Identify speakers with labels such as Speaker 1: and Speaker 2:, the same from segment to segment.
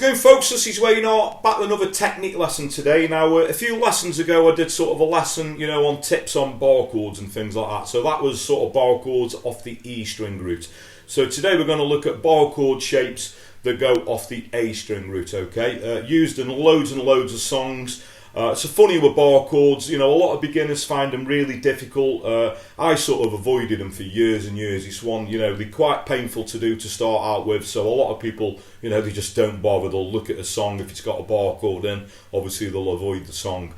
Speaker 1: going, folks? This is Wayne Art, back with another technique lesson today. Now, a few lessons ago I did sort of a lesson, on tips on bar chords and things like that. So that was sort of bar chords off the E string root. So today we're going to look at bar chord shapes that go off the A string root, okay? Used in loads and loads of songs. It's funny with bar chords, a lot of beginners find them really difficult. I sort of avoided them for years and years. It's one, they're quite painful to do to start out with, so a lot of people, they just don't bother. They'll look at a song, if it's got a bar chord in, obviously they'll avoid the song.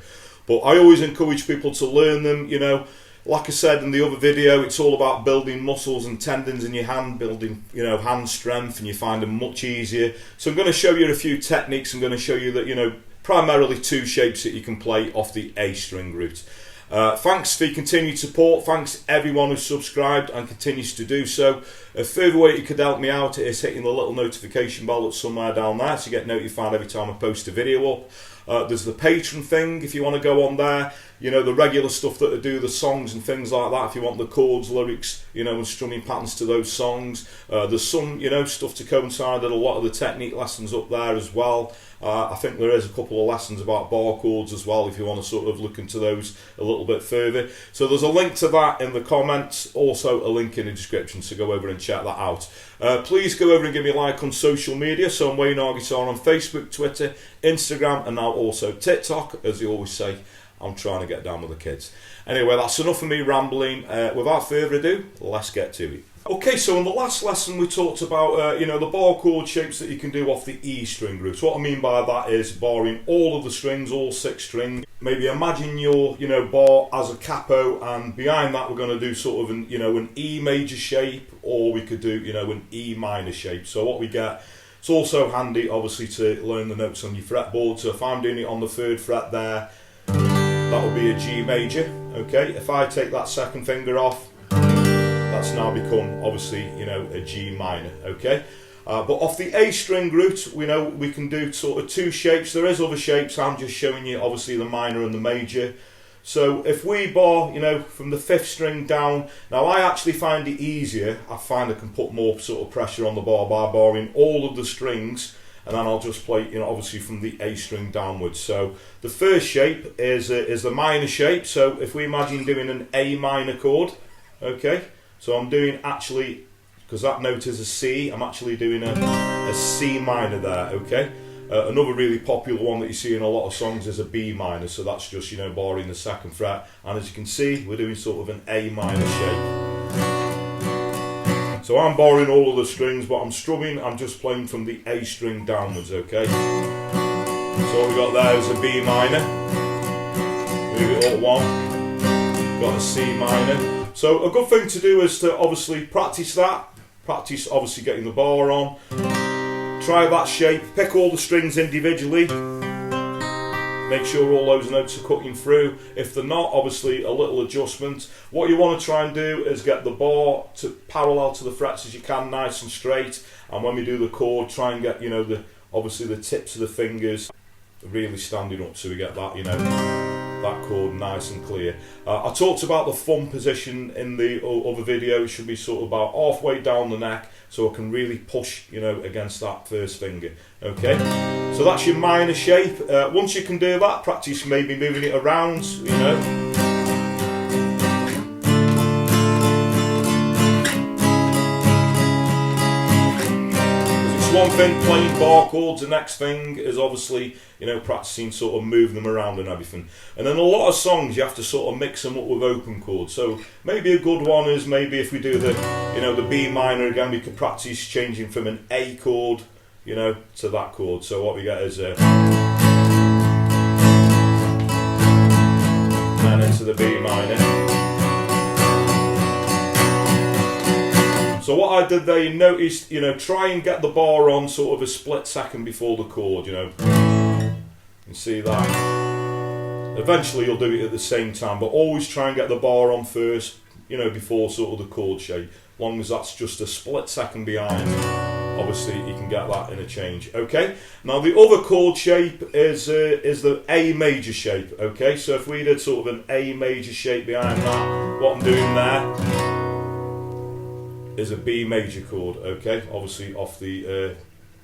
Speaker 1: But I always encourage people to learn them, Like I said in the other video, it's all about building muscles and tendons in your hand, building, hand strength, and you find them much easier. So I'm going to show you a few techniques. I'm going to show you that, primarily two shapes that you can play off the A string root. Thanks for your continued support. Thanks everyone who's subscribed and continues to do so. A further way you could help me out is hitting the little notification bell that's somewhere down there so you get notified every time I post a video up. There's the Patreon thing if you want to go on there. The regular stuff that I do, the songs and things like that. If you want the chords, lyrics, and strumming patterns to those songs. There's some, stuff to coincide with a lot of the technique lessons up there as well. I think there is a couple of lessons about bar chords as well if you want to sort of look into those a little bit further. So there's a link to that in the comments, also a link in the description, so go over and check that out. Please go over and give me a like on social media. So I'm Wayne Art Guitar on Facebook, Twitter, Instagram, and now also TikTok. As you always say, I'm trying to get down with the kids. Anyway, that's enough of me rambling. Without further ado, let's get to it. Okay, so in the last lesson we talked about, the bar chord shapes that you can do off the E string root. What I mean by that is barring all of the strings, all 6 strings. Maybe imagine your, bar as a capo, and behind that we're going to do sort of an, an E major shape, or we could do, an E minor shape. So what we get, it's also handy, obviously, to learn the notes on your fretboard. So if I'm doing it on the 3rd fret there, that will be a G major, okay? If I take that 2nd finger off, that's now become, obviously, a G minor, okay? But off the A string root, we know we can do sort of 2 shapes. There is other shapes, I'm just showing you, obviously, the minor and the major. So if we bar, from the 5th string down, now I actually find it easier. I find I can put more sort of pressure on the bar by barring all of the strings, and then I'll just play, obviously from the A string downwards. So the first shape is the minor shape. So if we imagine doing an A minor chord, okay? So I'm doing actually, because that note is a C, I'm actually doing a C minor there, okay? Another really popular one that you see in a lot of songs is a B minor, so that's just, barring the 2nd fret. And as you can see, we're doing sort of an A minor shape. So I'm barring all of the strings, but I'm strumming, I'm just playing from the A string downwards, okay? So what we got there is a B minor, move it up 1, got a C minor. So a good thing to do is to obviously practice that, obviously getting the bar on, try that shape, pick all the strings individually, make sure all those notes are cutting through. If they're not, obviously a little adjustment. What you want to try and do is get the bar to parallel to the frets as you can, nice and straight, and when we do the chord, try and get, obviously the tips of the fingers really standing up so we get that, that chord nice and clear. I talked about the thumb position in the other video. It should be sort of about halfway down the neck, so I can really push, against that 1st finger. Okay, so that's your minor shape. Once you can do that, practice maybe moving it around, One thing playing bar chords, the next thing is obviously, practicing sort of moving them around and everything. And in a lot of songs you have to sort of mix them up with open chords. So maybe a good one is maybe if we do the, the B minor again, we could practice changing from an A chord, to that chord. So what we get is a, and into the B minor. So what I did there, you noticed, try and get the bar on sort of a split second before the chord, You see that? Eventually you'll do it at the same time, but always try and get the bar on first, before sort of the chord shape. As long as that's just a split second behind, obviously you can get that in a change, okay? Now the other chord shape is the A major shape, okay? So if we did sort of an A major shape behind that, what I'm doing there is a B major chord, okay? Obviously off the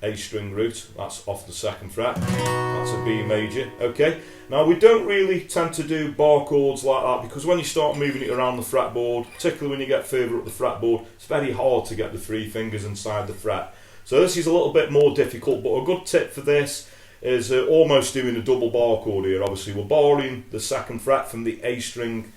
Speaker 1: A string root, that's off the 2nd fret, that's a B major, okay? Now we don't really tend to do bar chords like that because when you start moving it around the fretboard, particularly when you get further up the fretboard, it's very hard to get the 3 fingers inside the fret. So this is a little bit more difficult, but a good tip for this is almost doing a double bar chord here. Obviously we're barring the 2nd fret from the A string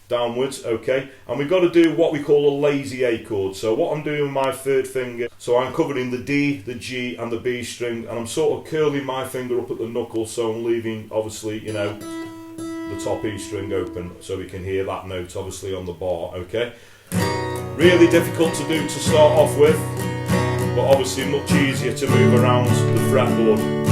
Speaker 1: downwards, okay, and we've got to do what we call a lazy A chord. So what I'm doing with my 3rd finger, so I'm covering the D, the G and the B string, and I'm sort of curling my finger up at the knuckle, so I'm leaving obviously, you know, the top E string open so we can hear that note obviously on the bar, okay. Really difficult to do to start off with, but obviously much easier to move around the fretboard.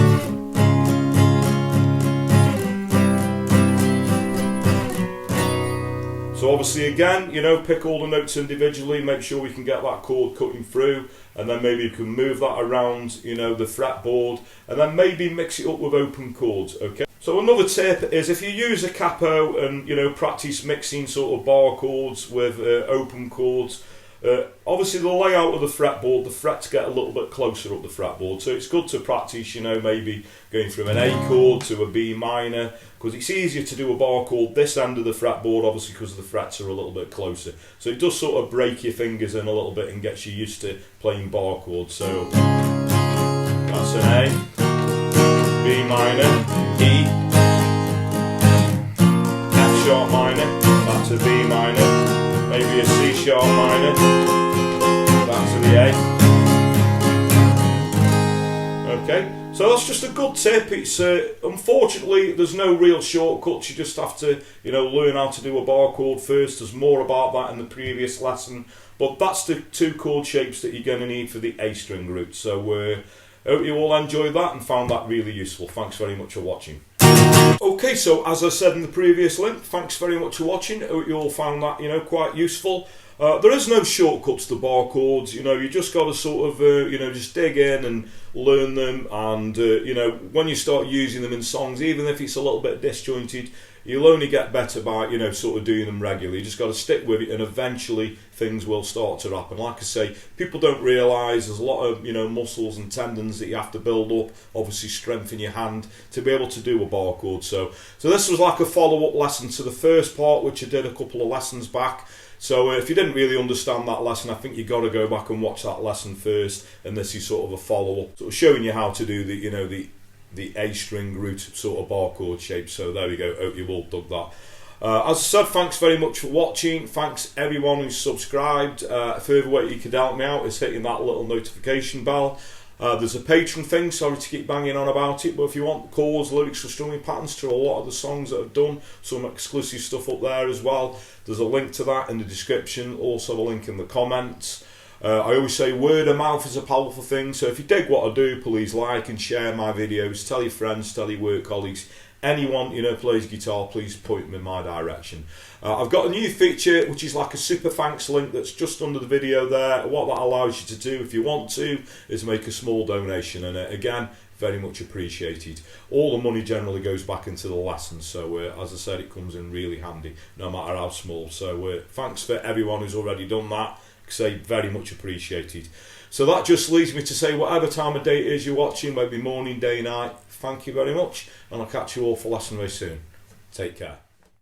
Speaker 1: So obviously again, you know, pick all the notes individually, make sure we can get that chord cutting through, and then maybe you can move that around, you know, the fretboard, and then maybe mix it up with open chords, okay? So another tip is if you use a capo and, you know, practice mixing sort of bar chords with open chords, obviously the layout of the fretboard, the frets get a little bit closer up the fretboard, so it's good to practice, you know, maybe going from an A chord to a B minor, because it's easier to do a bar chord this end of the fretboard, obviously because the frets are a little bit closer. So it does sort of break your fingers in a little bit and gets you used to playing bar chords. So that's an A, B minor, E, F sharp minor, that's a B minor, maybe a C sharp minor, back to the A. Okay, so that's just a good tip. It's unfortunately there's no real shortcuts. You just have to, you know, learn how to do a bar chord first. There's more about that in the previous lesson, but that's the 2 chord shapes that you're going to need for the A string root. So hope you all enjoyed that and found that really useful. Thanks very much for watching. Okay, so as I said in the previous link, thanks very much for watching. I hope you all found that, you know, quite useful. There is no shortcuts to bar chords, you know, you just got to sort of, you know, just dig in and learn them, and, you know, when you start using them in songs, even if it's a little bit disjointed, you'll only get better by, you know, sort of doing them regularly. You just got to stick with it, and eventually things will start to happen. Like I say, people don't realise there's a lot of, you know, muscles and tendons that you have to build up, obviously strengthen your hand to be able to do a bar chord. So this was like a follow-up lesson to the first part, which I did a couple of lessons back. So if you didn't really understand that lesson, I think you've got to go back and watch that lesson first, and this is sort of a follow-up, sort of showing you how to do the, you know, the A string root sort of bar chord shape. So there we go, hope you all dug that. As I said, thanks very much for watching. Thanks everyone who's subscribed. A further way you could help me out is hitting that little notification bell. There's a Patreon thing, sorry to keep banging on about it, but if you want chords, lyrics or strumming patterns to a lot of the songs that I've done, some exclusive stuff up there as well, there's a link to that in the description, also a link in the comments. I always say word of mouth is a powerful thing, so if you dig what I do, please like and share my videos, tell your friends, tell your work colleagues, anyone, you know, plays guitar, please point them in my direction. I've got a new feature which is like a super thanks link that's just under the video there. What that allows you to do if you want to is make a small donation, and again, very much appreciated. All the money generally goes back into the lessons, so as I said, it comes in really handy no matter how small. So thanks for everyone who's already done that. Say very much appreciated. So that just leaves me to say whatever time of day it is you're watching, maybe morning, day, night, thank you very much, and I'll catch you all for lesson very soon. Take care.